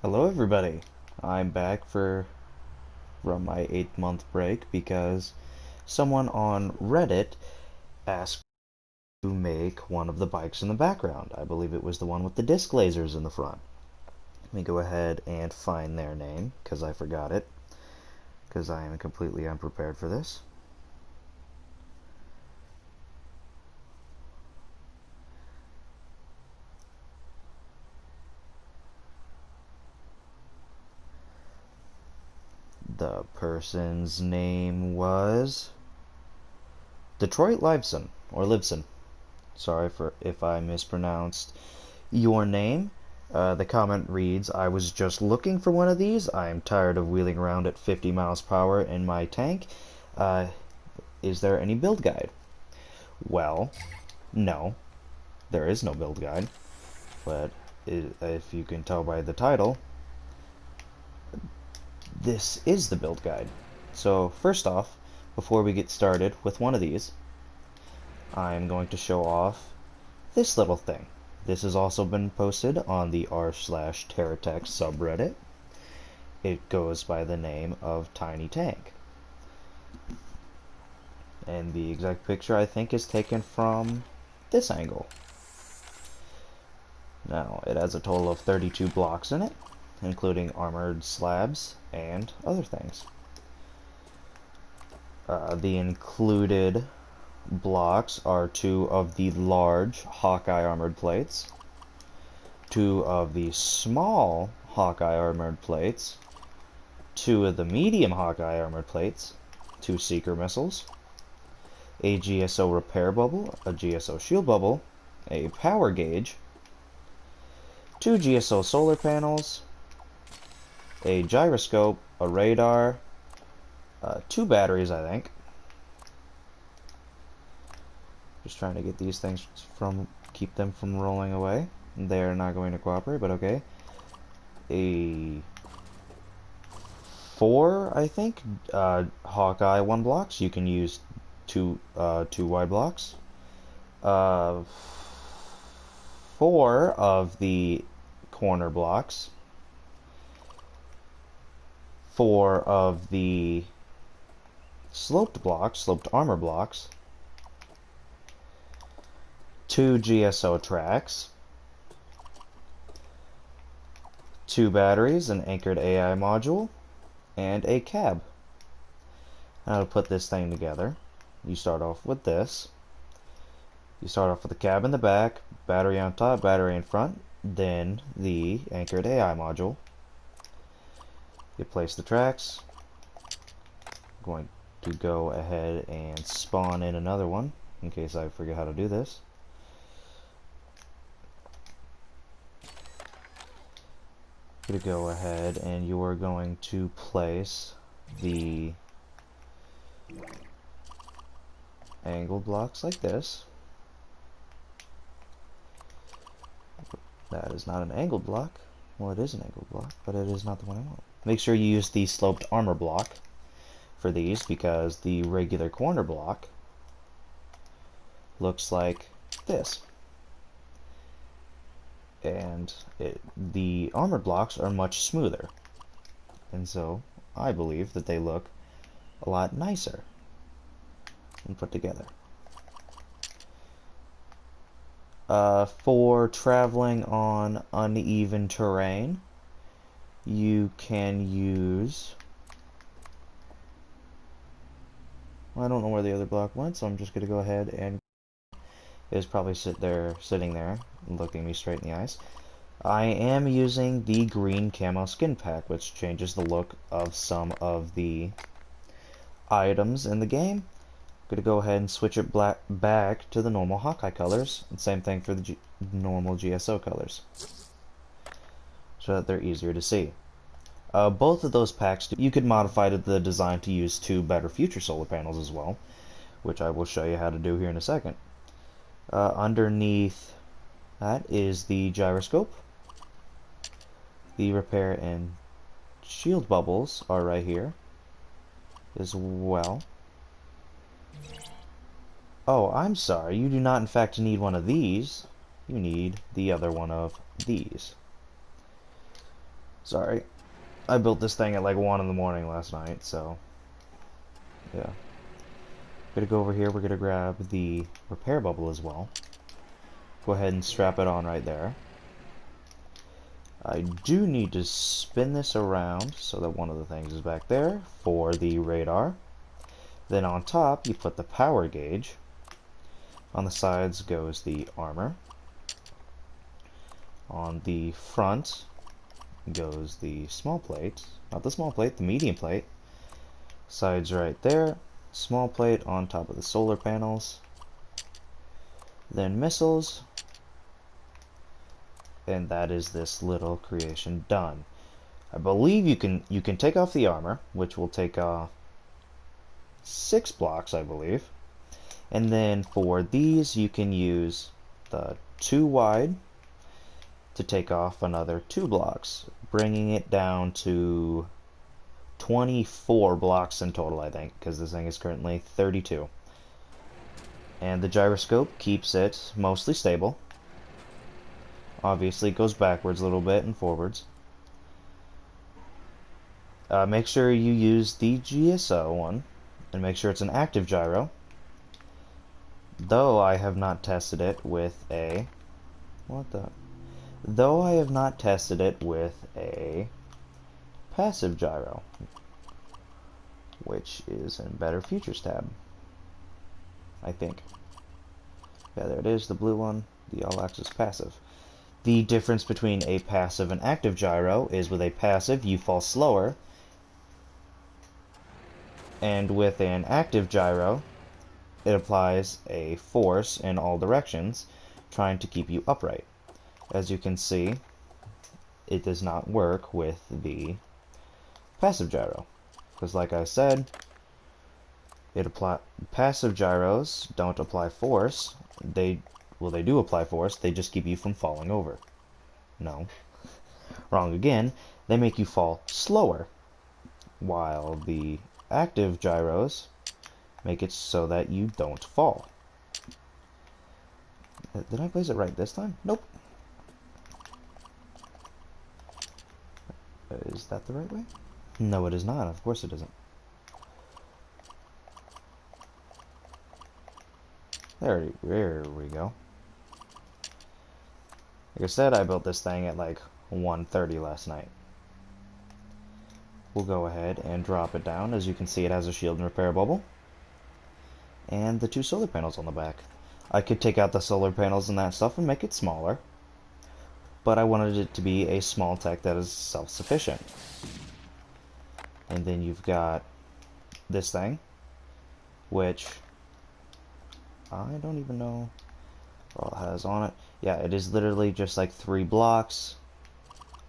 Hello everybody. I'm back from my 8-month break because someone on Reddit asked to make one of the bikes in the background. I believe it was the one with the disc lasers in the front. Let me go ahead and find their name because I forgot it because I am completely unprepared for this. The person's name was Detroit Liveson or Livson. Sorry for if I mispronounced your name. The comment reads, I was just looking for one of these. I am tired of wheeling around at 50 miles per hour in my tank. Is there any build guide? Well, no, there is no build guide. But if you can tell by the title, this is the build guide. So first off, before we get started with one of these, I'm going to show off this little thing. This has also been posted on the r/TerraTech subreddit. It goes by the name of Tiny Tank. And the exact picture I think is taken from this angle. Now, it has a total of 32 blocks in it, including armored slabs and other things. The included blocks are 2 of the large Hawkeye armored plates, 2 of the small Hawkeye armored plates, 2 of the medium Hawkeye armored plates, 2 seeker missiles, a GSO repair bubble, a GSO shield bubble, a power gauge, 2 GSO solar panels, a gyroscope, a radar, 2 batteries I think. Just trying to get these things keep them from rolling away. They're not going to cooperate, but okay. A 4, I think, Hawkeye 1 blocks. You can use 2 wide blocks. 4 of the corner blocks. 4 of the sloped armor blocks. 2 GSO tracks, 2 batteries, an anchored AI module, and a cab. Now to put this thing together, you start off with this. You start off with the cab in the back, battery on top, battery in front, then the anchored AI module. You place the tracks. I'm going to go ahead and spawn in another one in case I forget how to do this. Going to go ahead and you are going to place the angled blocks like this. That is not an angled block. Well, it is an angled block, but it is not the one I want. Make sure you use the sloped armor block for these because the regular corner block looks like this. And the armored blocks are much smoother, and so I believe that they look a lot nicer and put together. For traveling on uneven terrain, you can use, I don't know where the other block went, so I'm just going to go ahead and is probably sitting there looking me straight in the eyes. I am using the green camo skin pack, which changes the look of some of the items in the game. I'm going to go ahead and switch it back to the normal Hawkeye colors, and same thing for the normal GSO colors, so that they're easier to see. Both of those packs, you could modify the design to use 2 better future solar panels as well, which I will show you how to do here in a second. Underneath that is the gyroscope. The repair and shield bubbles are right here as well. Oh, I'm sorry, you do not in fact need one of these. You need the other one of these. Sorry. I built this thing at like 1 in the morning last night, so yeah. Gonna go over here, we're gonna grab the repair bubble as well. Go ahead and strap it on right there. I do need to spin this around so that one of the things is back there for the radar. Then on top, you put the power gauge. On the sides goes the armor. On the front goes the small plate. Not the small plate, the medium plate. Sides right there. Small plate on top of the solar panels. Then missiles. And that is this little creation done. I believe you can take off the armor, which will take 6 blocks, I believe. And then for these, you can use the 2 wide to take off another 2 blocks, bringing it down to 24 blocks in total, I think, because this thing is currently 32. And the gyroscope keeps it mostly stable. Obviously, it goes backwards a little bit and forwards. Make sure you use the GSO one, and make sure it's an active gyro. Though I have not tested it with a... Though I have not tested it with a passive gyro, which is in Better Futures tab, I think. Yeah, there it is, the blue one, the all-axis passive. The difference between a passive and active gyro is with a passive, you fall slower, and with an active gyro, it applies a force in all directions, trying to keep you upright. As you can see, it does not work with the passive gyro, because like I said, passive gyros don't apply force. They do apply force, they just keep you from falling over. No. Wrong again. They make you fall slower, while the active gyros make it so that you don't fall. Did I place it right this time? Nope. Is that the right way? No, it is not. Of course it isn't. There we go. Like I said, I built this thing at like 1:30 last night. We'll go ahead and drop it down. As you can see, it has a shield and repair bubble. And the 2 solar panels on the back. I could take out the solar panels and that stuff and make it smaller, but I wanted it to be a small tech that is self-sufficient. And then you've got this thing, which I don't even know what it has on it. Yeah, it is literally just like 3 blocks,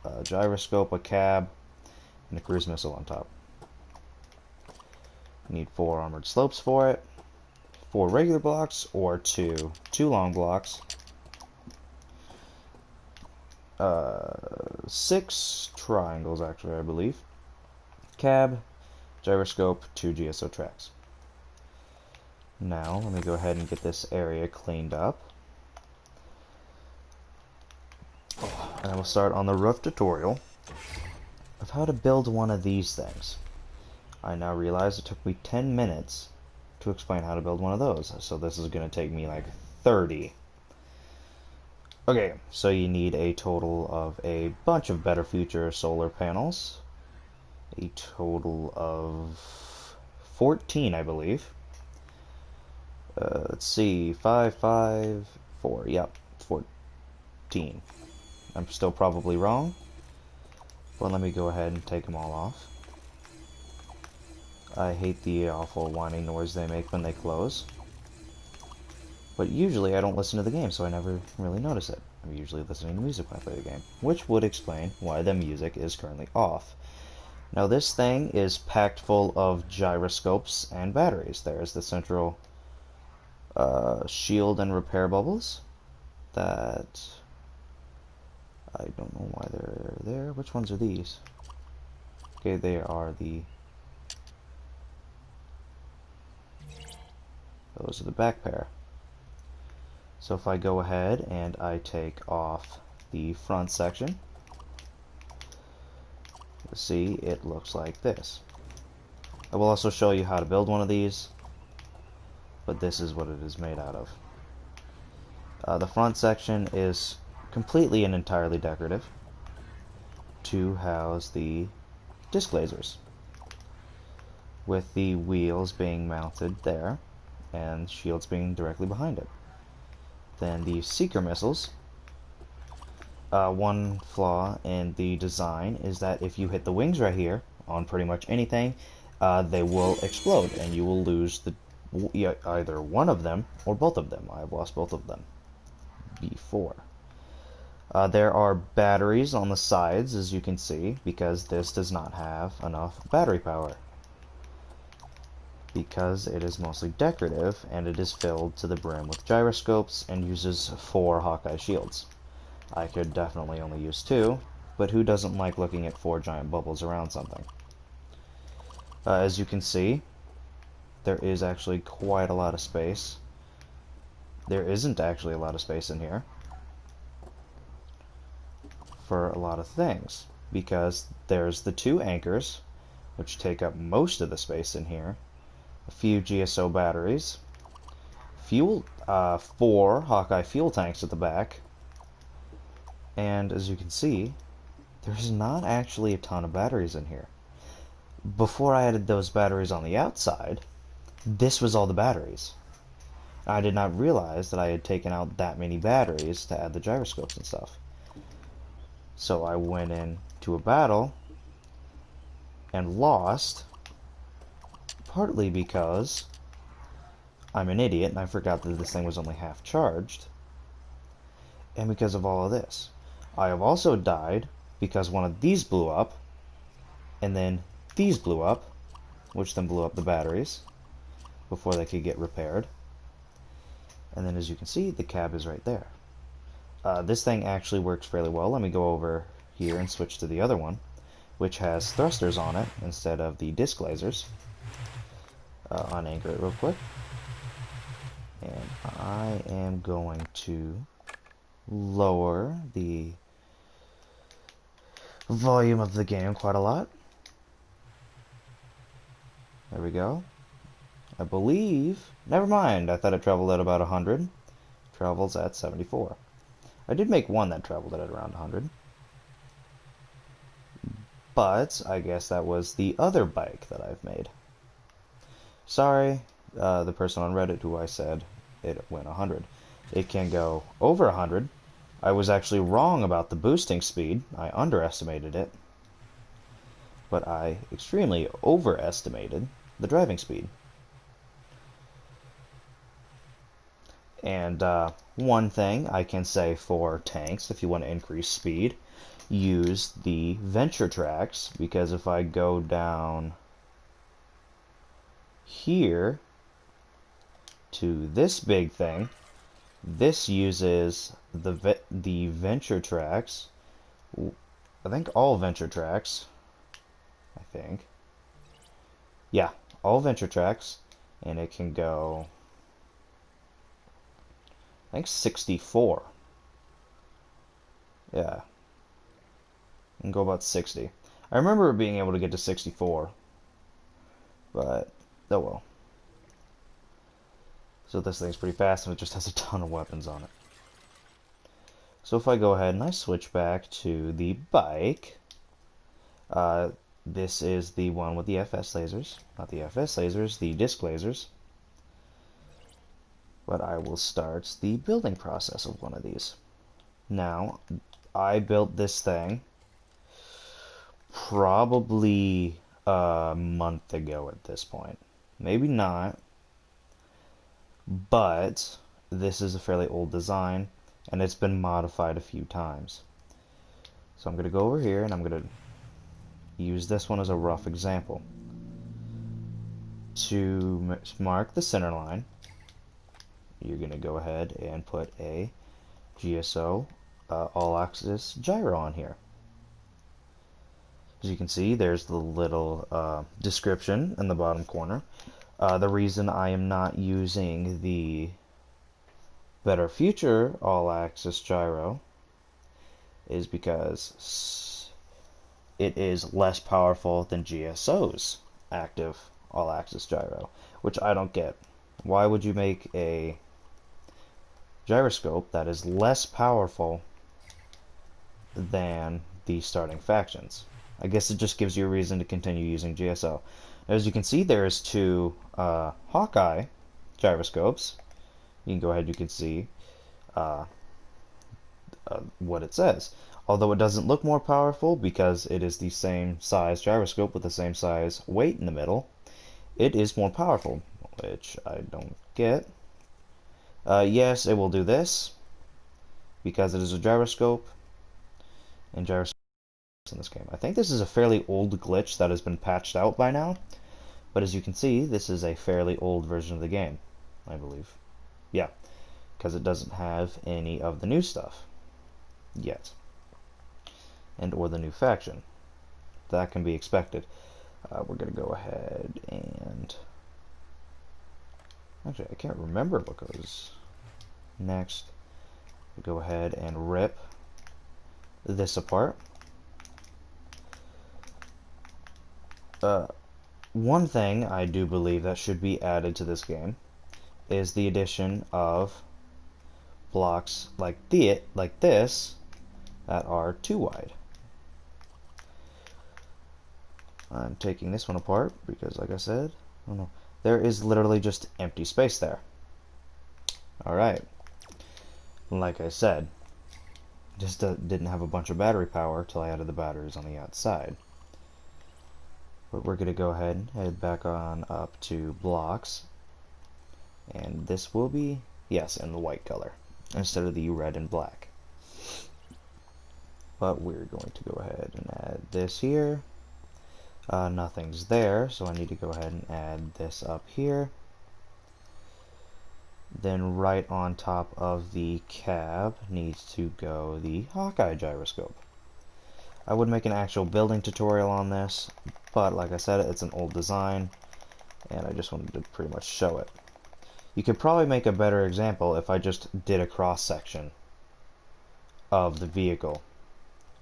a gyroscope, a cab, and a cruise missile on top. You need 4 armored slopes for it, 4 regular blocks, or 2 long blocks, 6 triangles actually, I believe, cab, gyroscope, 2 GSO tracks. Now, let me go ahead and get this area cleaned up. And I will start on the roof tutorial of how to build one of these things. I now realize it took me 10 minutes to explain how to build one of those, so this is going to take me like 30. Okay, so you need a total of a bunch of Better Future solar panels. A total of 14, I believe. Let's see, 5, 5, 4, yep, 14. I'm still probably wrong, but let me go ahead and take them all off. I hate the awful whining noise they make when they close. But usually I don't listen to the game, so I never really notice it. I'm usually listening to music when I play the game, which would explain why the music is currently off. Now this thing is packed full of gyroscopes and batteries. There's the central shield and repair bubbles that I don't know why they're there. Which ones are these? Okay, they are those are the back pair. So if I go ahead and I take off the front section, see, it looks like this. I will also show you how to build one of these, but this is what it is made out of. The front section is completely and entirely decorative to house the disc lasers, with the wheels being mounted there and shields being directly behind it. Then the seeker missiles. One flaw in the design is that if you hit the wings right here on pretty much anything, they will explode and you will lose either one of them or both of them. I've lost both of them before. There are batteries on the sides, as you can see, because this does not have enough battery power, because it is mostly decorative and it is filled to the brim with gyroscopes and uses 4 Hawkeye shields. I could definitely only use 2, but who doesn't like looking at 4 giant bubbles around something? As you can see, there is actually quite a lot of space. There isn't actually a lot of space in here for a lot of things, because there's the 2 anchors, which take up most of the space in here, a few GSO batteries, 4 Hawkeye fuel tanks at the back, and as you can see, there's not actually a ton of batteries in here. Before I added those batteries on the outside, this was all the batteries. I did not realize that I had taken out that many batteries to add the gyroscopes and stuff. So I went into a battle and lost, partly because I'm an idiot and I forgot that this thing was only half charged, and because of all of this. I have also died because one of these blew up, and then these blew up, which then blew up the batteries before they could get repaired. And then as you can see, the cab is right there. This thing actually works fairly well. Let me go over here and switch to the other one, which has thrusters on it instead of the disc lasers. Unanchor it real quick. And I am going to lower the volume of the game quite a lot. There we go. I believe... Never mind, I thought it traveled at about 100. Travels at 74. I did make one that traveled at around 100. But I guess that was the other bike that I've made. Sorry, the person on Reddit who I said it went 100. It can go over 100. I was actually wrong about the boosting speed. I underestimated it. But I extremely overestimated the driving speed. And one thing I can say for tanks, if you want to increase speed, use the venture tracks, because if I go down here to this big thing, this uses the venture tracks. I think all venture tracks. I think. Yeah, all venture tracks, and it can go, I think 64. Yeah. And go about 60. I remember being able to get to 64. But, oh well. So this thing's pretty fast and it just has a ton of weapons on it. So if I go ahead and I switch back to the bike, this is the one with the FS lasers. Not the FS lasers, the disc lasers. But I will start the building process of one of these. Now, I built this thing probably a month ago at this point. Maybe not, but this is a fairly old design and it's been modified a few times. So I'm going to go over here and I'm going to use this one as a rough example. To mark the center line, you're going to go ahead and put a GSO all-axis gyro on here. As you can see, there's the little description in the bottom corner. The reason I am not using the Better Future all-axis gyro is because it is less powerful than GSO's active all-axis gyro, which I don't get. Why would you make a gyroscope that is less powerful than the starting factions? I guess it just gives you a reason to continue using GSO. As you can see, there's two Hawkeye gyroscopes. You can go ahead, you can see what it says. Although it doesn't look more powerful because it is the same size gyroscope with the same size weight in the middle, it is more powerful, which I don't get. Yes, it will do this because it is a gyroscope, and gyroscopes in this game. I think this is a fairly old glitch that has been patched out by now, but as you can see, this is a fairly old version of the game, I believe. Yeah, because it doesn't have any of the new stuff yet, and or the new faction. That can be expected. We're going to go ahead and... Actually, I can't remember what goes next. We go ahead and rip this apart. One thing I do believe that should be added to this game is the addition of blocks like this that are too wide. I'm taking this one apart because, like I said, oh no, there is literally just empty space there. Alright. Like I said, just didn't have a bunch of battery power till I added the batteries on the outside. But we're going to go ahead and head back on up to blocks. And this will be, yes, in the white color instead of the red and black. But we're going to go ahead and add this here. Nothing's there, so I need to go ahead and add this up here. Then right on top of the cab needs to go the Hawkeye gyroscope. I would make an actual building tutorial on this, but like I said, it's an old design, and I just wanted to pretty much show it. You could probably make a better example if I just did a cross-section of the vehicle,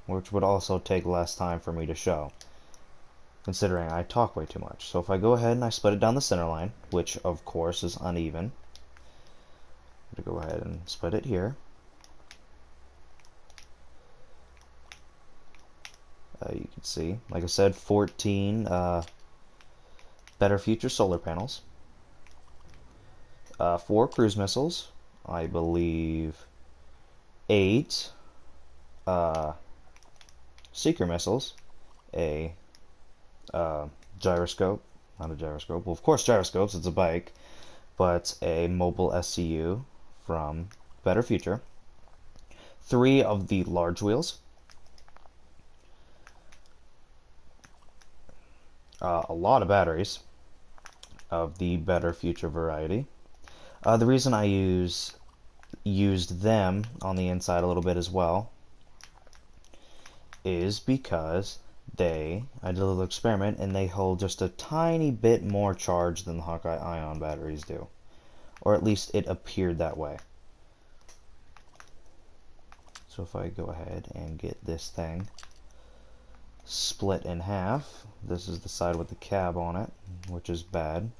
which would also take less time for me to show, considering I talk way too much. So if I go ahead and I split it down the center line, which of course is uneven, I'm going to go ahead and split it here. You can see, like I said, 14 Better Future solar panels, 4 cruise missiles, I believe 8 seeker missiles, a gyroscope, not a gyroscope, well of course gyroscopes, it's a bike, but a mobile SCU from Better Future, 3 of the large wheels, a lot of batteries of the Better Future variety. The reason I used them on the inside a little bit as well is because I did a little experiment and they hold just a tiny bit more charge than the Hawkeye ion batteries do, or at least it appeared that way. So if I go ahead and get this thing split in half, this is the side with the cab on it, which is bad.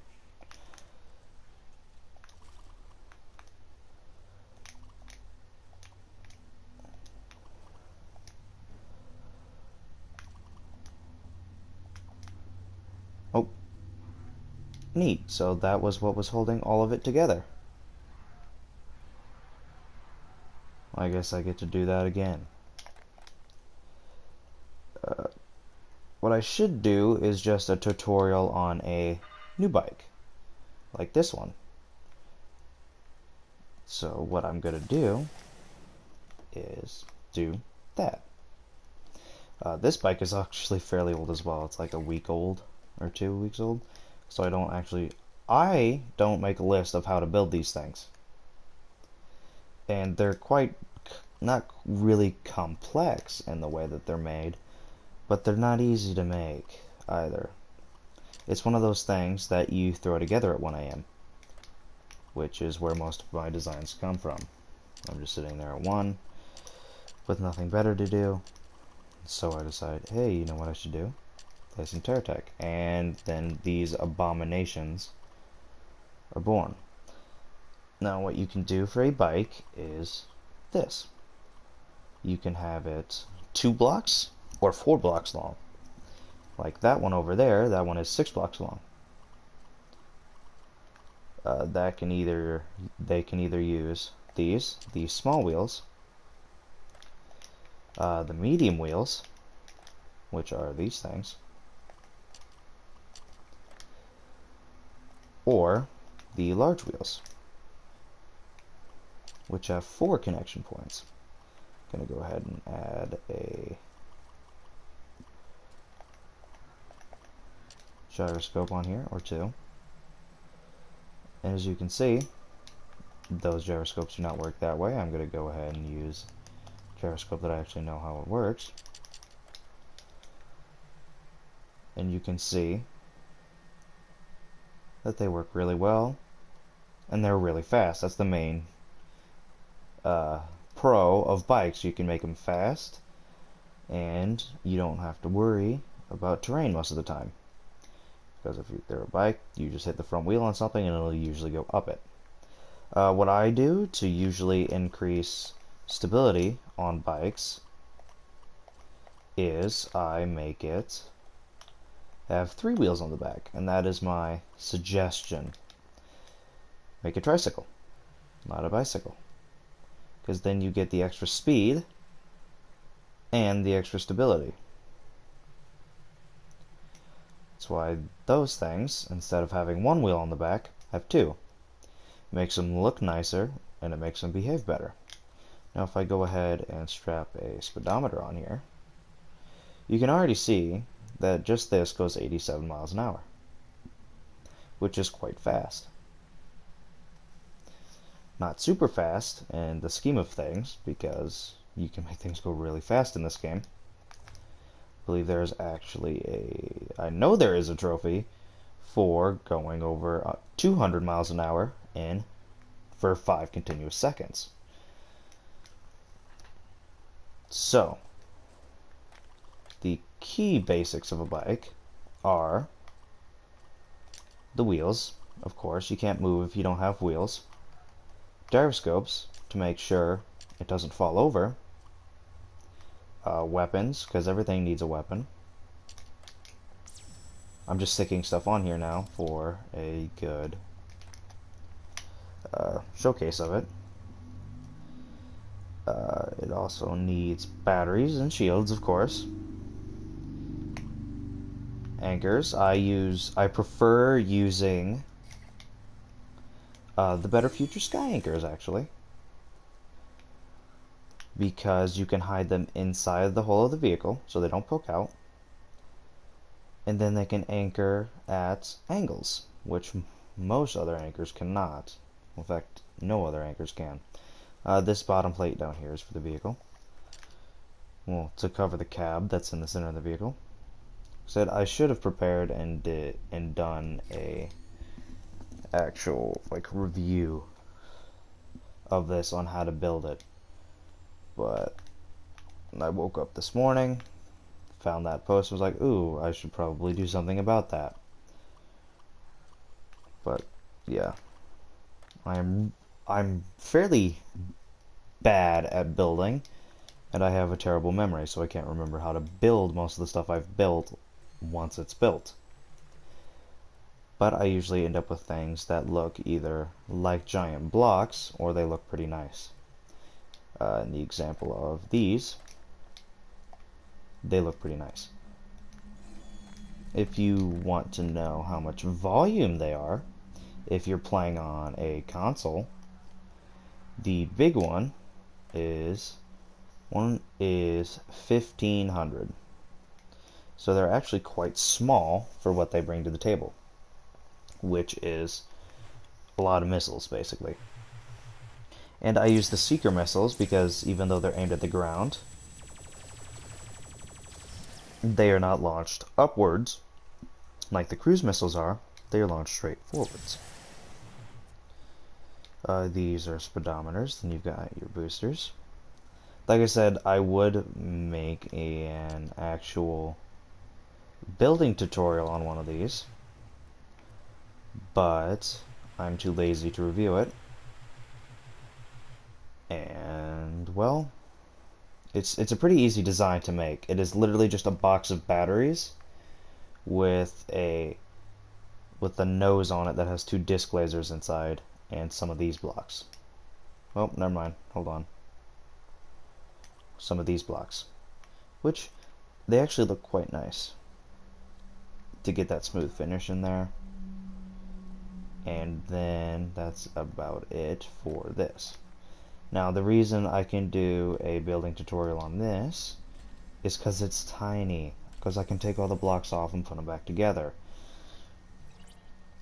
Oh, neat. So that was what was holding all of it together. I guess I get to do that again. What I should do is just a tutorial on a new bike, like this one. So what I'm going to do is do that. This bike is actually fairly old as well. It's like a week old or 2 weeks old. So I don't make a list of how to build these things. And they're not really complex in the way that they're made, but they're not easy to make either. It's one of those things that you throw together at 1 a.m., which is where most of my designs come from. I'm just sitting there at 1 with nothing better to do. So I decide, hey, you know what I should do? Play some TerraTech. And then these abominations are born. Now what you can do for a bike is this. You can have it 2 blocks or 4 blocks long. Like that one over there, that one is 6 blocks long. They can either use these small wheels, the medium wheels, which are these things, or the large wheels, which have 4 connection points. I'm going to go ahead and add a gyroscope on here, or 2. And as you can see, those gyroscopes do not work that way. I'm going to go ahead and use a gyroscope that I actually know how it works. And you can see that they work really well, and they're really fast. That's the main pro of bikes. You can make them fast, and you don't have to worry about terrain most of the time. Because if they're a bike, you just hit the front wheel on something and it'll usually go up it. What I do to usually increase stability on bikes is I make it have 3 wheels on the back, and that is my suggestion. Make a tricycle, not a bicycle, because then you get the extra speed and the extra stability. That's why those things, instead of having 1 wheel on the back, have 2. It makes them look nicer, and it makes them behave better. Now if I go ahead and strap a speedometer on here, you can already see that just this goes 87 miles an hour, which is quite fast. Not super fast in the scheme of things, because you can make things go really fast in this game. I believe there's actually I know there is a trophy for going over 200 miles an hour for 5 continuous seconds. So, the key basics of a bike are the wheels. Of course, you can't move if you don't have wheels. Gyroscopes to make sure it doesn't fall over. Weapons, because everything needs a weapon. I'm just sticking stuff on here now for a good showcase of it. It also needs batteries and shields, of course. Anchors. I prefer using the Better Future Sky anchors, actually, because you can hide them inside the hull of the vehicle so they don't poke out, and then they can anchor at angles, which most other anchors cannot. In fact, no other anchors can. This bottom plate down here is for the vehicle, well, to cover the cab that's in the center of the vehicle. Said I should have prepared and done a actual review of this on how to build it, but I woke up this morning, found that post, was like, ooh, I should probably do something about that. But yeah, I'm fairly bad at building, and I have a terrible memory, so I can't remember how to build most of the stuff I've built once it's built. But I usually end up with things that look either like giant blocks or they look pretty nice. In the example of these, they look pretty nice. If you want to know how much volume they are, if you're playing on a console, the big one is 1500. So they're actually quite small for what they bring to the table, which is a lot of missiles, basically. And I use the seeker missiles because even though they're aimed at the ground, they are not launched upwards like the cruise missiles are. They are launched straight forwards. These are speedometers. Then you've got your boosters. Like I said, I would make an actual building tutorial on one of these, but I'm too lazy to review it. And, well, it's a pretty easy design to make. It is literally just a box of batteries with a nose on it that has two disc lasers inside and some of these blocks. Oh, never mind. Hold on. Some of these blocks, which they actually look quite nice to get that smooth finish in there. And then that's about it for this. Now, the reason I can do a building tutorial on this is because it's tiny, because I can take all the blocks off and put them back together.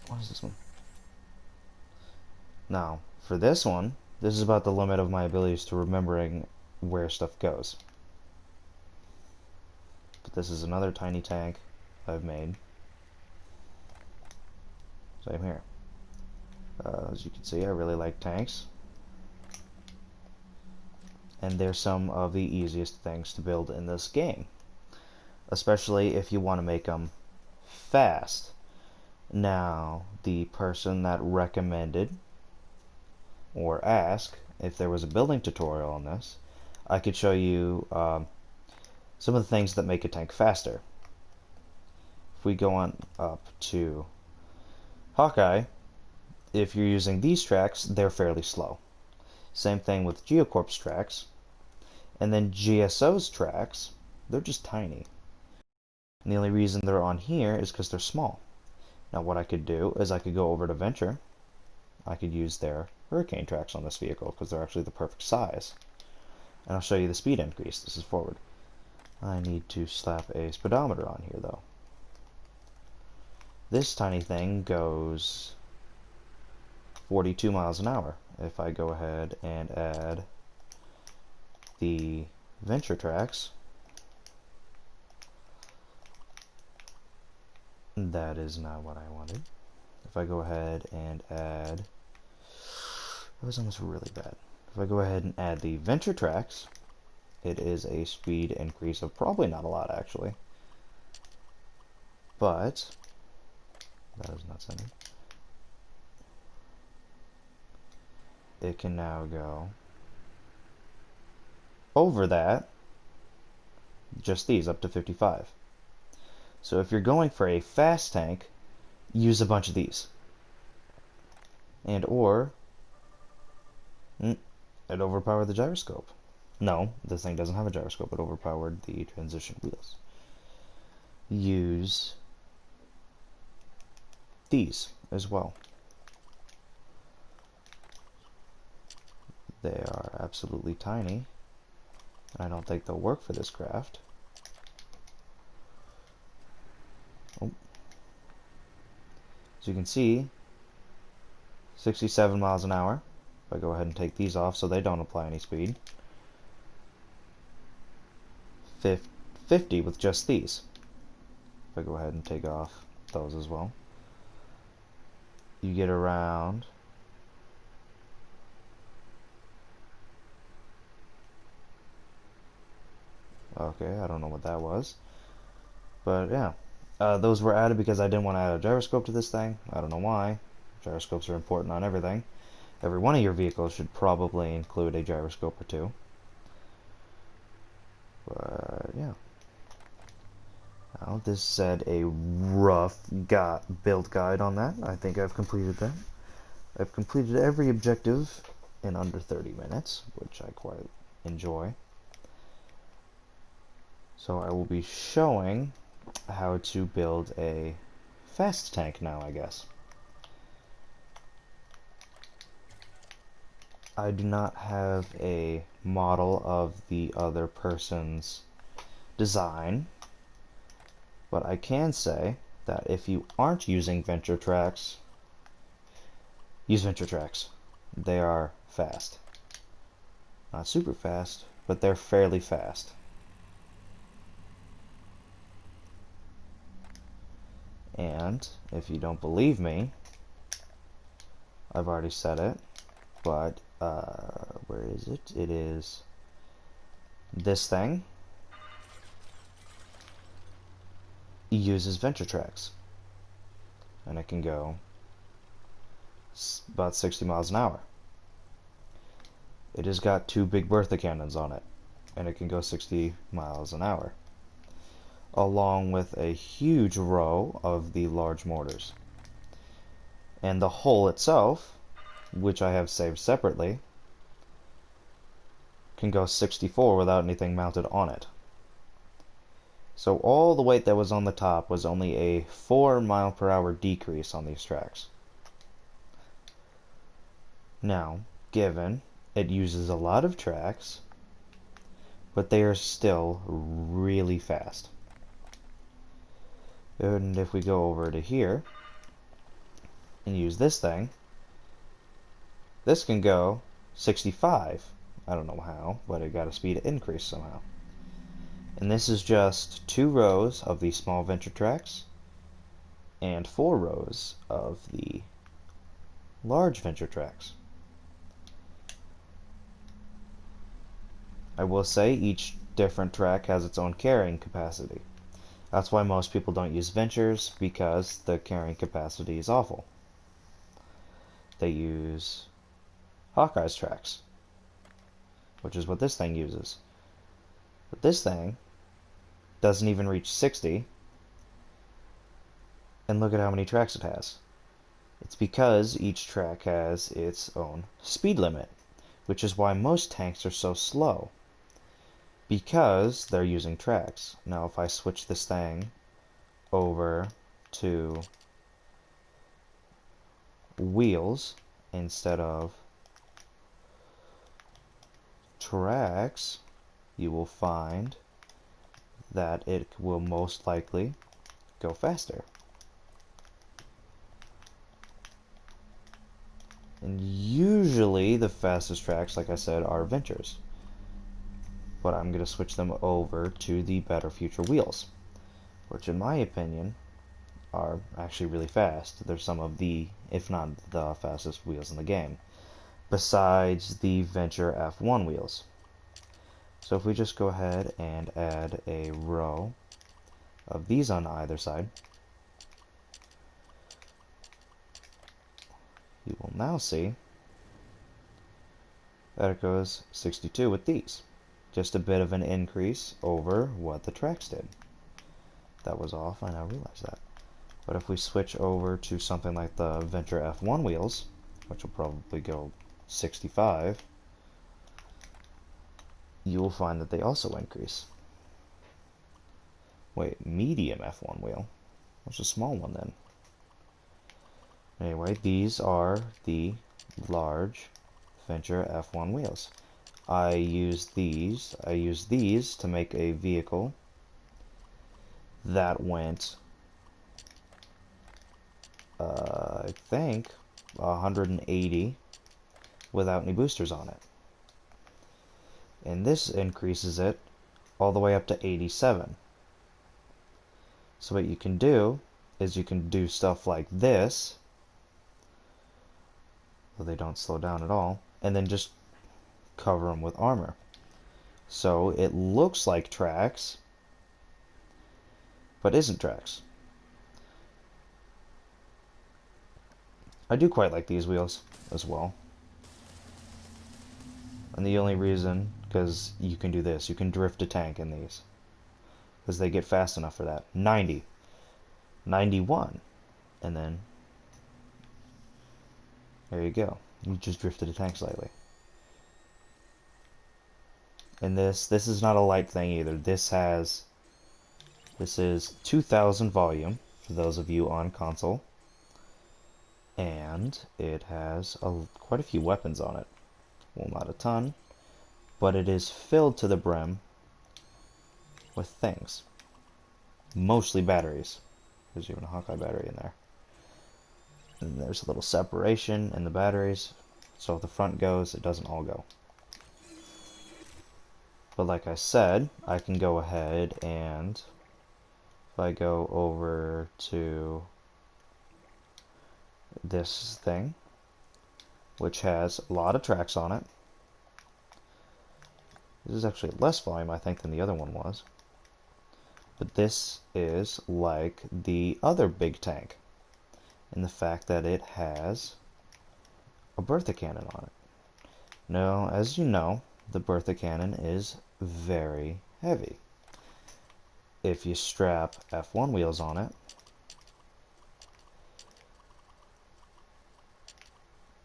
What is this one? Now, for this one, this is about the limit of my abilities to remembering where stuff goes. But this is another tiny tank I've made. Same here. As you can see, I really like tanks. And they're some of the easiest things to build in this game. Especially if you want to make them fast. Now, the person that recommended or asked if there was a building tutorial on this, I could show you some of the things that make a tank faster. If we go on up to Hawkeye, if you're using these tracks, they're fairly slow. Same thing with Geocorp's tracks. And then GSO's tracks, they're just tiny. And the only reason they're on here is because they're small. Now what I could do is I could go over to Venture. I could use their Hurricane tracks on this vehicle because they're actually the perfect size. And I'll show you the speed increase. This is forward. I need to slap a speedometer on here though. This tiny thing goes 42 miles an hour. If I go ahead and add the Venture tracks, that is not what I wanted. If I go ahead and add, that was almost really bad. If I go ahead and add the Venture tracks, it is a speed increase of probably not a lot actually, but that is not sending. It can now go over that, just these up to 55. So if you're going for a fast tank, use a bunch of these. And or it overpowered the gyroscope. No, this thing doesn't have a gyroscope. It overpowered the transition wheels. Use these as well. They are absolutely tiny. I don't think they'll work for this craft. Oh. As you can see, 67 miles an hour. If I go ahead and take these off so they don't apply any speed. 50 with just these. If I go ahead and take off those as well, you get around okay, I don't know what that was, but yeah, those were added because I didn't want to add a gyroscope to this thing. I don't know why. Gyroscopes are important on everything. Every one of your vehicles should probably include a gyroscope or two. But yeah. Now, this said a rough build guide on that. I think I've completed that. I've completed every objective in under 30 minutes, which I quite enjoy. So I will be showing how to build a fast tank now, I guess. I do not have a model of the other person's design, but I can say that if you aren't using Venture tracks, use Venture tracks. They are fast. Not super fast, but they're fairly fast. And if you don't believe me, I've already said it, but where is it? It is This thing uses venture tracks, and it can go about 60 miles an hour. It has got two big Bertha cannons on it, and it can go 60 miles an hour, along with a huge row of the large mortars. And the hull itself, which I have saved separately, can go 64 without anything mounted on it. So all the weight that was on the top was only a 4 mile per hour decrease on these tracks. Now, given it uses a lot of tracks, but they are still really fast. And if we go over to here and use this thing, this can go 65. I don't know how, but it got a speed increase somehow. And this is just 2 rows of the small venture tracks and 4 rows of the large venture tracks. I will say each different track has its own carrying capacity. That's why most people don't use ventures, because the carrying capacity is awful. They use Hawkeye's tracks, which is what this thing uses. But this thing doesn't even reach 60, and look at how many tracks it has. It's because each track has its own speed limit, which is why most tanks are so slow, because they're using tracks. Now if I switch this thing over to wheels instead of tracks, you will find that it will most likely go faster. And usually the fastest tracks, like I said, are ventures. But I'm going to switch them over to the Better Future wheels, which in my opinion are actually really fast. They're some of the, if not the fastest wheels in the game, besides the Venture F1 wheels. So if we just go ahead and add a row of these on either side, you will now see that it goes 62 with these. Just a bit of an increase over what the tracks did. That was off, I now realize that. But if we switch over to something like the Venture F1 wheels, which will probably go 65, you will find that they also increase. Wait, medium F1 wheel? What's a small one then? Anyway, these are the large Venture F1 wheels. I use these to make a vehicle that went, I think, 180 without any boosters on it. And this increases it all the way up to 87. So what you can do is you can do stuff like this, so they don't slow down at all, and then just cover them with armor. So it looks like tracks, but isn't tracks. I do quite like these wheels as well. And the only reason, because you can do this, you can drift a tank in these, because they get fast enough for that. 90, 91, and then there you go. You just drifted a tank slightly. And this is not a light thing either. This is 2000 volume for those of you on console, and it has quite a few weapons on it. Well, not a ton, but it is filled to the brim with things. Mostly batteries. There's even a Hawkeye battery in there. And there's a little separation in the batteries, so if the front goes, it doesn't all go. But like I said, I can go ahead and if I go over to this thing, which has a lot of tracks on it, This is actually less volume, I think, than the other one was. But this is like the other big tank in the fact that it has a Bertha cannon on it. Now, as you know, the Bertha cannon is very heavy. If you strap F1 wheels on it,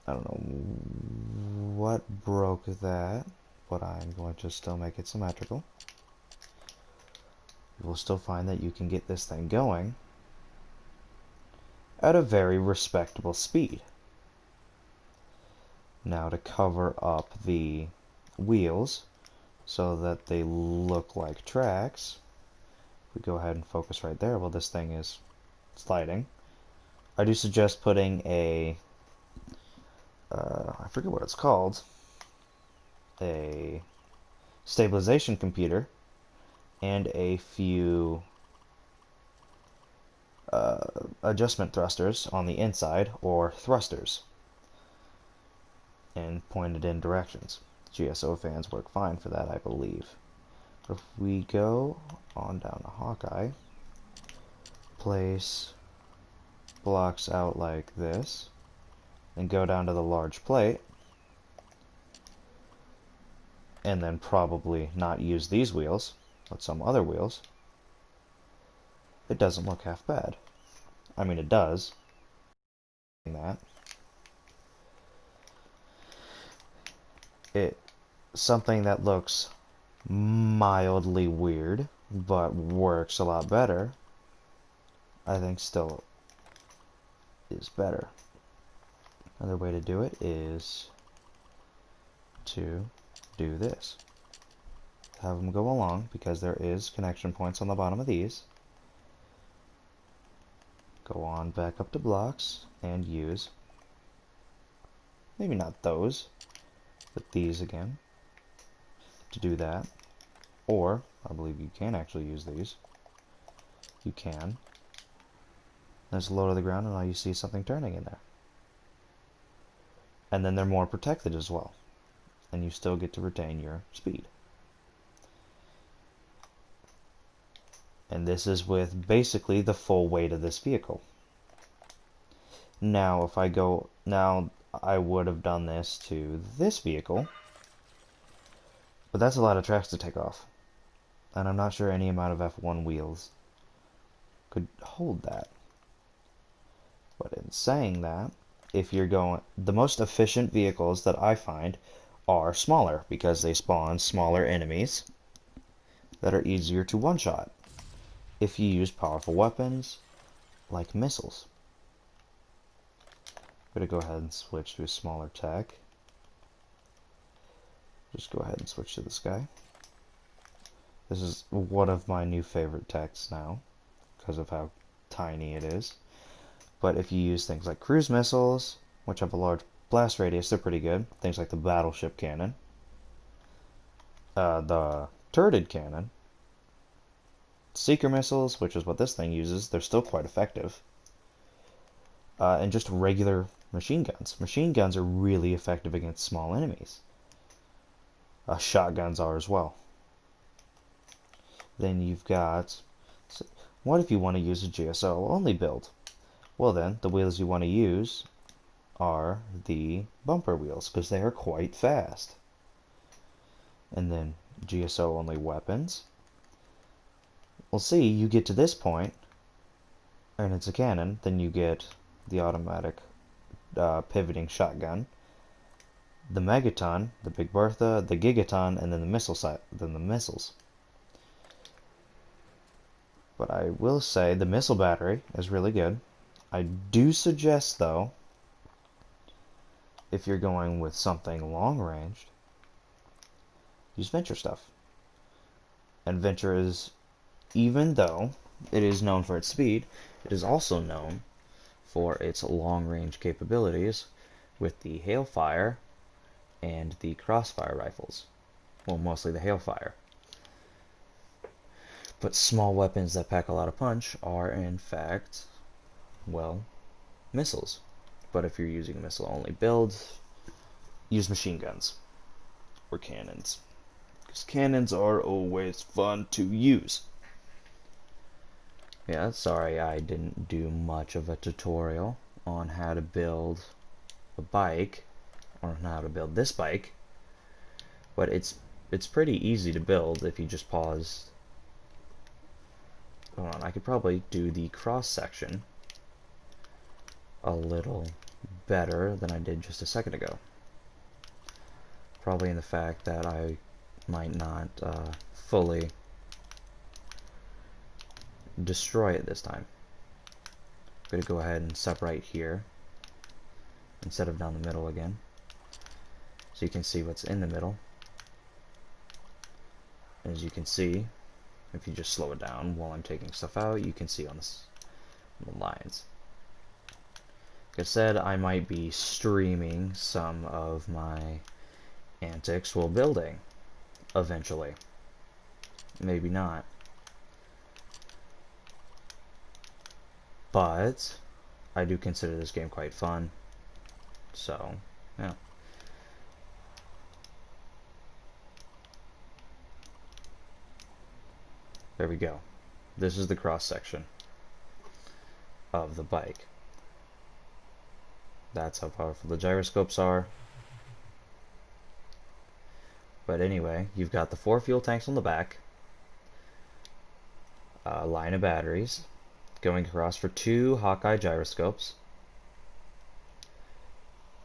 I don't know what broke that, but I'm going to still make it symmetrical. You will still find that you can get this thing going at a very respectable speed. Now, to cover up the wheels so that they look like tracks, we go ahead and focus right there while this thing is sliding. I do suggest putting a I forget what it's called, a stabilization computer and a few adjustment thrusters on the inside, or thrusters, and pointed in directions. GSO fans work fine for that, I believe. If we go on down to Hawkeye, place blocks out like this, and go down to the large plate, and then probably not use these wheels, but some other wheels, it doesn't look half bad. I mean, it does. That it something that looks mildly weird but works a lot better, I think still is better. Another way to do it is to do this. Have them go along, because there is connection points on the bottom of these. Go on back up to blocks and use, maybe not those, but these again to do that. Or, I believe you can actually use these. You can. There's low to the ground and now you see something turning in there. And then they're more protected as well. And you still get to retain your speed. And this is with basically the full weight of this vehicle. Now, if I go, now I would have done this to this vehicle, but that's a lot of tracks to take off. And I'm not sure any amount of F1 wheels could hold that. But in saying that, if you're going, the most efficient vehicles that I find are smaller, because they spawn smaller enemies that are easier to one-shot if you use powerful weapons like missiles. I'm going to go ahead and switch to a smaller tech. Just go ahead and switch to this guy. This is one of my new favorite techs now, because of how tiny it is. But if you use things like cruise missiles, which have a large blast radius, they're pretty good. Things like the battleship cannon, the turreted cannon, seeker missiles, which is what this thing uses, they're still quite effective. And just regular machine guns. Machine guns are really effective against small enemies. Shotguns are as well. Then you've got, what if you want to use a GSO only build? Well then, the wheels you want to use are the bumper wheels, because they are quite fast. And then GSO only weapons. Well, see, you get to this point, and it's a cannon, then you get the automatic pivoting shotgun, the Megaton, the Big Bertha, the Gigaton, and then the missiles. But I will say the missile battery is really good. I do suggest, though, if you're going with something long-ranged, use Venture stuff. And Venture is, even though it is known for its speed, it is also known for its long-range capabilities with the Hailfire and the Crossfire rifles. Well, mostly the Hailfire. But small weapons that pack a lot of punch are, in fact, well, missiles. But if you're using a missile-only build, use machine guns or cannons. Cannons are always fun to use. Yeah, sorry I didn't do much of a tutorial on how to build a bike, or how to build this bike, but it's pretty easy to build if you just pause. Hold on, I could probably do the cross section a little better than I did just a second ago. Probably in the fact that I might not fully destroy it this time. I'm going to go ahead and separate here instead of down the middle again, so you can see what's in the middle. As you can see, if you just slow it down while I'm taking stuff out, you can see on the lines. Like I said, I might be streaming some of my antics while building eventually. Maybe not. But I do consider this game quite fun. So, yeah. There we go. This is the cross section of the bike. That's how powerful the gyroscopes are. But anyway, you've got the 4 fuel tanks on the back, a line of batteries going across for 2 Hawkeye gyroscopes.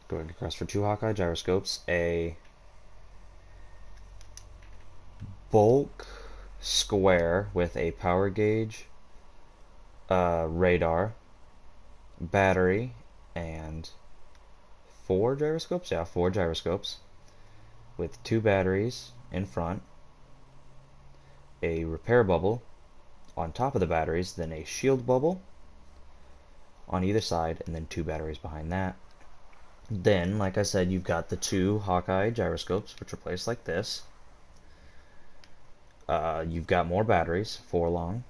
Going across for 2 Hawkeye gyroscopes, a bulk square with a power gauge, radar, battery, and 4 gyroscopes? Yeah, 4 gyroscopes with 2 batteries in front, a repair bubble on top of the batteries, then a shield bubble on either side, and then 2 batteries behind that. Then, like I said, you've got the 2 Hawkeye gyroscopes, which are placed like this. You've got more batteries, 4 long.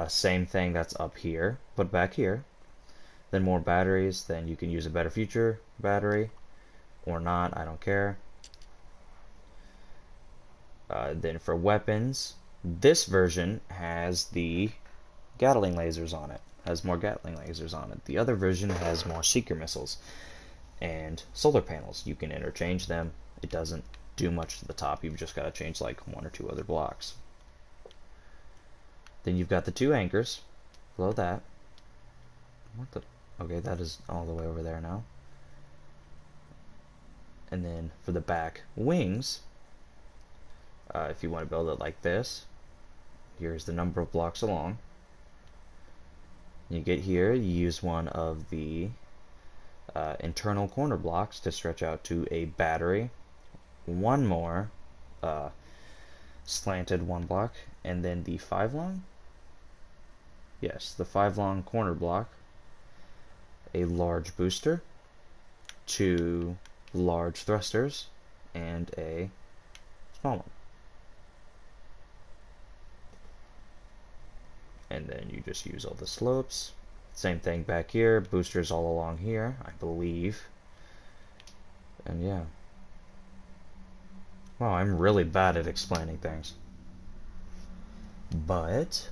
Same thing that's up here, but back here. Then more batteries, then you can use a Better Future battery, or not, I don't care. Then for weapons, this version has the Gatling lasers on it. Has more Gatling lasers on it. The other version has more Seeker missiles and solar panels. You can interchange them. It doesn't do much to the top. You've just got to change like 1 or 2 other blocks. Then you've got the 2 anchors below that. What the? Okay, that is all the way over there now. And then for the back wings, if you want to build it like this, here's the number of blocks along. You get here, you use one of the internal corner blocks to stretch out to a battery, 1 more slanted 1 block, and then the 5 long, yes, the 5 long corner block, a large booster, 2 large thrusters, and a small one. And then you just use all the slopes. Same thing back here, boosters all along here, I believe. And yeah. Wow, I'm really bad at explaining things. But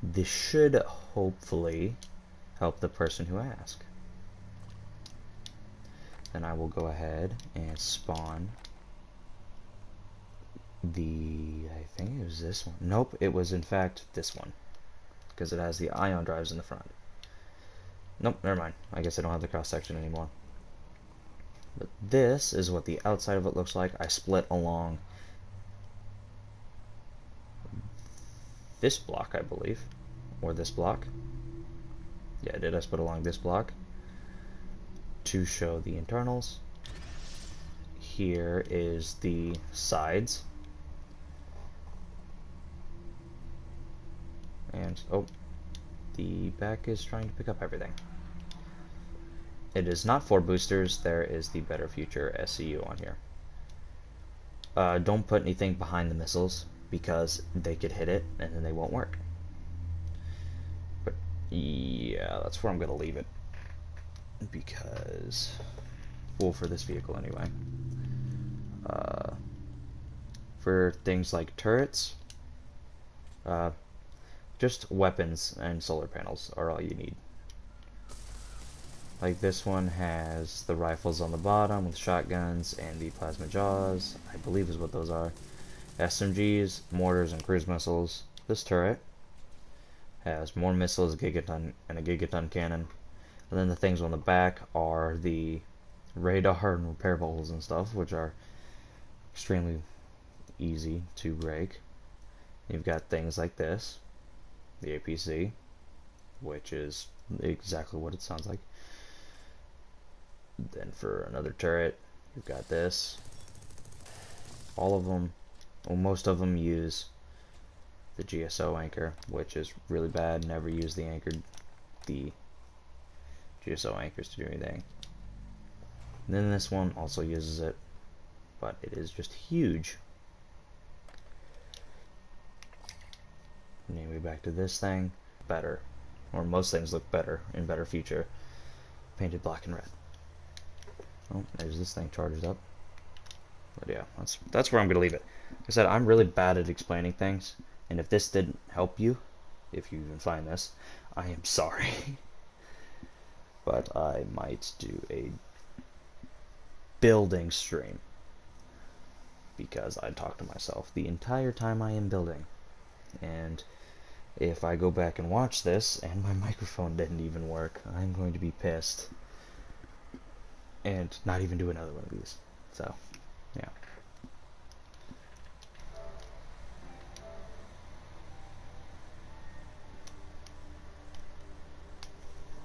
this should hopefully help the person who asked. Then I will go ahead and spawn I think it was this one. Nope, it was in fact this one, because it has the ion drives in the front. Nope, never mind. I guess I don't have the cross section anymore. But this is what the outside of it looks like. I split along this block, I believe, or this block. Yeah, I did. I split along this block to show the internals. Here is the sides. And, oh, the back is trying to pick up everything. It is not 4 boosters. There is the Better Future SCU on here. Don't put anything behind the missiles, because they could hit it and then they won't work. But yeah, that's where I'm going to leave it. Because, well, for this vehicle anyway. For things like turrets, uh, just weapons and solar panels are all you need. Like this one has the rifles on the bottom with shotguns and the plasma jaws, I believe is what those are. SMGs, mortars, and cruise missiles. This turret has more missiles, gigaton, and a gigaton cannon. And then the things on the back are the radar and repair bolts and stuff, which are extremely easy to break. You've got things like this, the APC, which is exactly what it sounds like. Then for another turret, you've got this. All of them, well, most of them use the GSO anchor, which is really bad. Never use the GSO anchors to do anything. And then this one also uses it, but it is just huge. Anyway, back to this thing. Better, or most things look better in better feature, painted black and red. Oh, there's this thing charged up. But yeah, that's where I'm gonna leave it. Like I said, I'm really bad at explaining things, and if this didn't help you, if you even find this, I am sorry. But I might do a building stream, because I talk to myself the entire time I am building. And if I go back and watch this and my microphone didn't even work, I'm going to be pissed and not even do another one of these. So